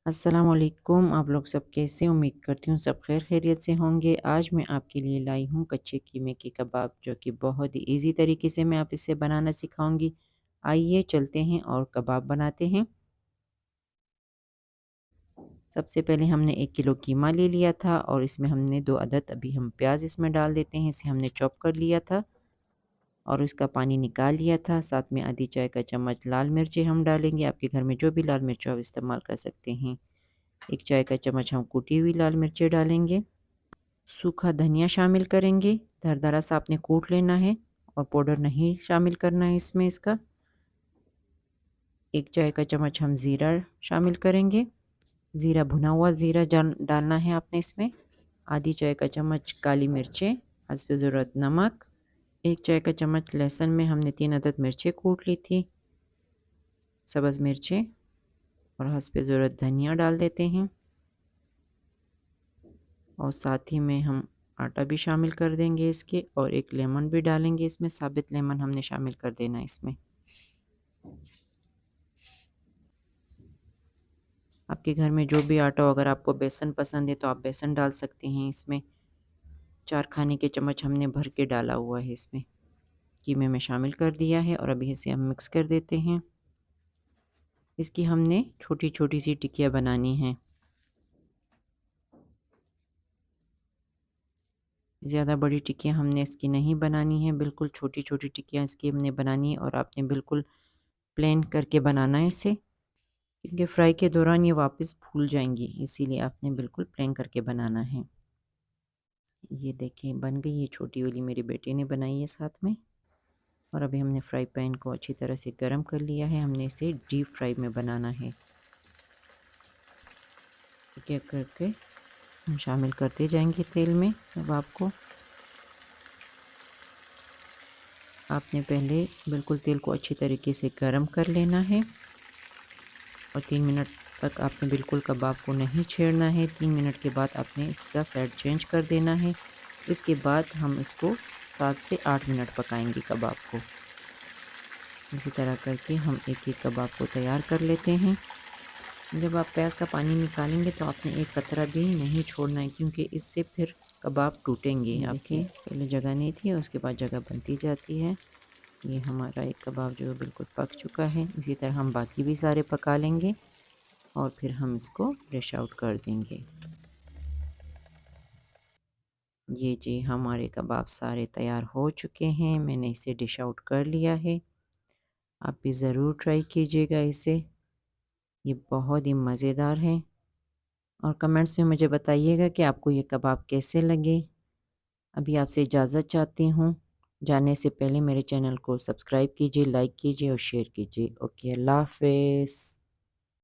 अस्सलामुअलैकुम। आप लोग सब कैसे? उम्मीद करती हूँ सब खैर खैरियत से होंगे। आज मैं आपके लिए लाई हूँ कच्चे कीमे के कबाब, जो कि बहुत ही ईज़ी तरीके से मैं आप इसे बनाना सिखाऊंगी। आइए चलते हैं और कबाब बनाते हैं। सबसे पहले हमने 1 किलो कीमा ले लिया था और इसमें हमने 2 अदद अभी हम प्याज इसमें डाल देते हैं। इसे हमने चॉप कर लिया था और इसका पानी निकाल लिया था। साथ में आधी चाय का चम्मच लाल मिर्चें हम डालेंगे। आपके घर में जो भी लाल मिर्च हो आप इस्तेमाल कर सकते हैं। 1 चाय का चम्मच हम कुटी हुई लाल मिर्चें डालेंगे। सूखा धनिया शामिल करेंगे, दरदरा सा आपने कूट लेना है और पाउडर नहीं शामिल करना है इसमें इसका। 1 चाय का चम्मच हम ज़ीरा शामिल करेंगे। ज़ीरा भुना हुआ ज़ीरा डालना है आपने इसमें। आधी चाय का चम्मच काली मिर्चें, हस्ब ज़रूरत नमक। 1 चाय का चम्मच लहसुन में हमने 3 अदद मिर्चें कूट ली थी, सब्ज़ मिर्चें, और हस्ब ज़रूरत धनिया डाल देते हैं। और साथ ही में हम आटा भी शामिल कर देंगे इसके, और 1 लेमन भी डालेंगे इसमें। साबित लेमन हमने शामिल कर देना है इसमें। आपके घर में जो भी आटा हो, अगर आपको बेसन पसंद है तो आप बेसन डाल सकते हैं इसमें। 4 खाने के चम्मच हमने भर के डाला हुआ है इसमें, कीमे में शामिल कर दिया है और अभी इसे हम मिक्स कर देते हैं। इसकी हमने छोटी छोटी सी टिक्कियाँ बनानी हैं। ज़्यादा बड़ी टिक्कियाँ हमने इसकी नहीं बनानी है, बिल्कुल छोटी छोटी टिक्कियाँ इसकी हमने बनानी है। और आपने बिल्कुल प्लेन करके बनाना है इसे, क्योंकि फ्राई के दौरान ये वापस फूल जाएंगी, इसीलिए आपने बिल्कुल प्लेन करके बनाना है। ये देखें बन गई, ये छोटी वाली मेरी बेटी ने बनाई है साथ में। और अभी हमने फ्राई पैन को अच्छी तरह से गर्म कर लिया है, हमने इसे डीप फ्राई में बनाना है। एक एक करके हम शामिल करते जाएंगे तेल में कबाब को। आपने पहले बिल्कुल तेल को अच्छी तरीके से गर्म कर लेना है और 3 मिनट तक आपने बिल्कुल कबाब को नहीं छेड़ना है। 3 मिनट के बाद आपने इसका साइड चेंज कर देना है। इसके बाद हम इसको 7 से 8 मिनट पकाएंगे कबाब को। इसी तरह करके हम एक एक कबाब को तैयार कर लेते हैं। जब आप प्याज का पानी निकालेंगे तो आपने एक कतरा भी नहीं छोड़ना है, क्योंकि इससे फिर कबाब टूटेंगे आपके। पहले जगह नहीं थी, उसके बाद जगह बनती जाती है। ये हमारा एक कबाब जो है बिल्कुल पक चुका है। इसी तरह हम बाकी भी सारे पका लेंगे और फिर हम इसको डिश आउट कर देंगे। ये जी हमारे कबाब सारे तैयार हो चुके हैं, मैंने इसे डिश आउट कर लिया है। आप भी ज़रूर ट्राई कीजिएगा इसे, ये बहुत ही मज़ेदार है। और कमेंट्स में मुझे बताइएगा कि आपको ये कबाब कैसे लगे। अभी आपसे इजाज़त चाहती हूँ। जाने से पहले मेरे चैनल को सब्सक्राइब कीजिए, लाइक कीजिए और शेयर कीजिए। ओके, अल्लाह हाफ़िज़।